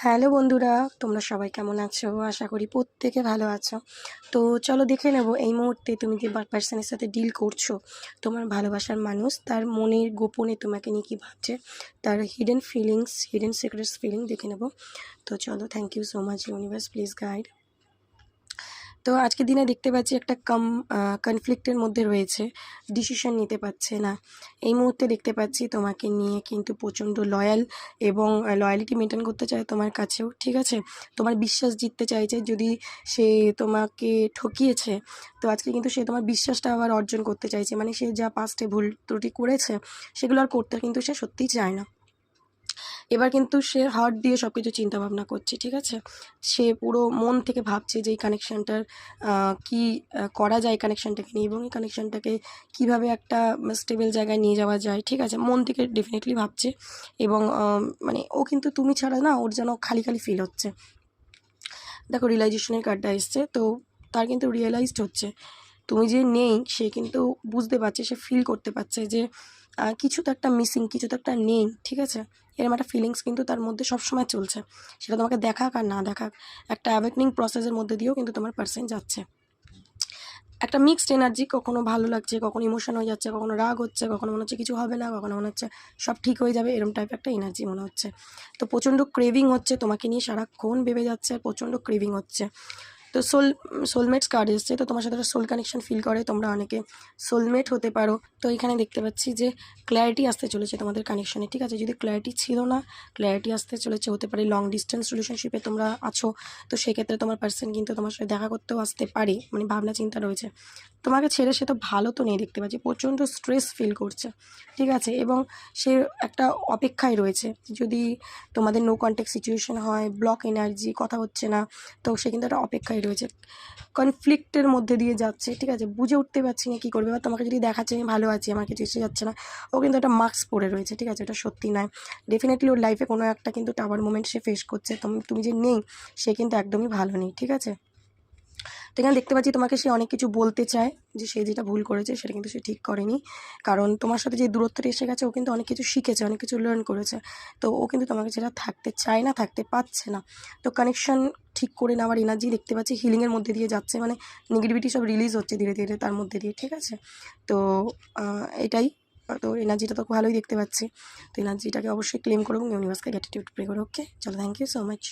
Hello বন্ধুরা, তোমরা সবাই কেমন আছো? আশা করি প্রত্যেকে ভালো আছো। তো চলো দেখে নেব এই মুহূর্তে তুমি যে পার্সনের সাথে ডিল করছো, তোমার ভালোবাসার মানুষ তার মনের গোপনে তোমাকে নিয়ে কী ভাবছে, তার hidden feelings, hidden secrets feeling দেখে নেব। তো চলো, thank you so much universe, please guide. তো আজকের দিনে দেখতে পাচ্ছি একটা কনফ্লিক্টের মধ্যে রয়েছে, ডিসিশন নিতে পারছে না। এই মুহূর্তে দেখতে পাচ্ছি তোমাকে নিয়ে কিন্তু প্রচণ্ড লয়াল এবং লয়ালিটি মেনটেন করতে চায় তোমার কাছেও, ঠিক আছে? তোমার বিশ্বাস জিততে চাইছে। যদি সে তোমাকে ঠকিয়েছে, তো আজকে কিন্তু সে তোমার বিশ্বাসটা আবার অর্জন করতে চাইছে। মানে সে যা পাস্টে ভুল ত্রুটি করেছে সেগুলো আর করতে কিন্তু সে সত্যিই চায় না। এবার কিন্তু সে হার্ট দিয়ে সব কিছু চিন্তাভাবনা করছে, ঠিক আছে? সে পুরো মন থেকে ভাবছে যে এই কানেকশানটার কী করা যায় এই কানেকশানটাকে নিয়ে, এবং এই কানেকশানটাকে কীভাবে একটা স্টেবল জায়গায় নিয়ে যাওয়া যায়, ঠিক আছে? মন থেকে ডেফিনেটলি ভাবছে। এবং মানে ও কিন্তু তুমি ছাড়া না ওর যেন খালি খালি ফিল হচ্ছে। দেখো, রিয়েলাইজেশনের কার্ডটা এসছে, তো তার কিন্তু রিয়েলাইজড হচ্ছে তুমি যে নেই। সে কিন্তু বুঝতে পারছে, সে ফিল করতে পারছে যে কিছু তো একটা মিসিং, কিছু তো একটা নেই, ঠিক আছে? এরকম একটা ফিলিংস কিন্তু তার মধ্যে সবসময় চলছে। সেটা তোমাকে দেখাক আর না দেখাক, একটা অ্যাওয়েকনিং প্রসেসের মধ্যে দিয়েও কিন্তু তোমার পার্সন যাচ্ছে। একটা মিক্সড এনার্জি, কখনো ভালো লাগছে, কখনো ইমোশন হয়ে যাচ্ছে, কখনো রাগ হচ্ছে, কখনো মনে হচ্ছে কিছু হবে না, কখনো মনে হচ্ছে সব ঠিক হয়ে যাবে, এরকম টাইপ একটা এনার্জি মনে হচ্ছে। তো প্রচণ্ড ক্রেভিং হচ্ছে, তোমাকে নিয়ে সারাক্ষণ ভেবে যাচ্ছে, আর প্রচণ্ড ক্রেভিং হচ্ছে। তো সোলমেটস কার্ড এসছে, তো তোমার সাথে একটা সোল কানেকশন ফিল করে, তোমরা অনেকে সোলমেট হতে পারো। তো এখানে দেখতে পাচ্ছি যে ক্ল্যারিটি আসতে চলেছে তোমাদের কানেকশনে, ঠিক আছে? যদি ক্ল্যারিটি ছিল না, ক্ল্যারিটি আসতে চলেছে। হতে পারে লং ডিস্টেন্স রিলেশনশিপে তোমরা আছো, তো সেক্ষেত্রে তোমার পার্সন কিন্তু তোমার সাথে দেখা করতেও আসতে পারে, মানে ভাবনা চিন্তা রয়েছে। তোমাকে ছেড়ে সে তো ভালো তো নেই, দেখতে পাচ্ছি প্রচণ্ড স্ট্রেস ফিল করছে, ঠিক আছে? এবং সে একটা অপেক্ষায় রয়েছে। যদি তোমাদের নো কন্ট্যাক্ট সিচুয়েশন হয়, ব্লক এনার্জি, কথা হচ্ছে না, তো সে কিন্তু একটা অপেক্ষায় রয়েছে, কনফ্লিক্টের মধ্যে দিয়ে যাচ্ছে, ঠিক আছে? বুঝে উঠতে পারছি না কী করবে। এবার তোমাকে যদি দেখাচ্ছে আমি ভালো আছি, আমার কিছু এসে যাচ্ছে না, ও কিন্তু একটা মাস্ক পরে রয়েছে, ঠিক আছে? এটা সত্যি নয়। ডেফিনেটলি ওর লাইফে কোনো একটা কিন্তু টাওয়ার মোমেন্ট সে ফেস করছে। তুমি যে নেই, সে কিন্তু একদমই ভালো নেই, ঠিক আছে? তো এখানে দেখতে পাচ্ছি তোমাকে সে অনেক কিছু বলতে চায়, যে সে যেটা ভুল করেছে সেটা কিন্তু সে ঠিক করেনি। কারণ তোমার সাথে যে দূরত্বটা এসে গেছে, ও কিন্তু অনেক কিছু শিখেছে, অনেক কিছু লার্ন করেছে। তো ও কিন্তু তোমাকে যেটা থাকতে চায় না, থাকতে পারছে না। তো কানেকশন ঠিক করে নেওয়ার এনার্জি দেখতে পাচ্ছি হিলিংয়ের মধ্যে দিয়ে যাচ্ছে, মানে নেগেটিভিটি সব রিলিজ হচ্ছে ধীরে ধীরে তার মধ্যে দিয়ে, ঠিক আছে? তো এটাই। তো এনার্জিটা তো ভালোই দেখতে পাচ্ছি। তো এনার্জিটাকে অবশ্যই ক্লেম করো এবং ইউনিভার্সকে গ্র্যাটিটিউড প্রে করো। ওকে, চলো, থ্যাংক ইউ সো মাচ।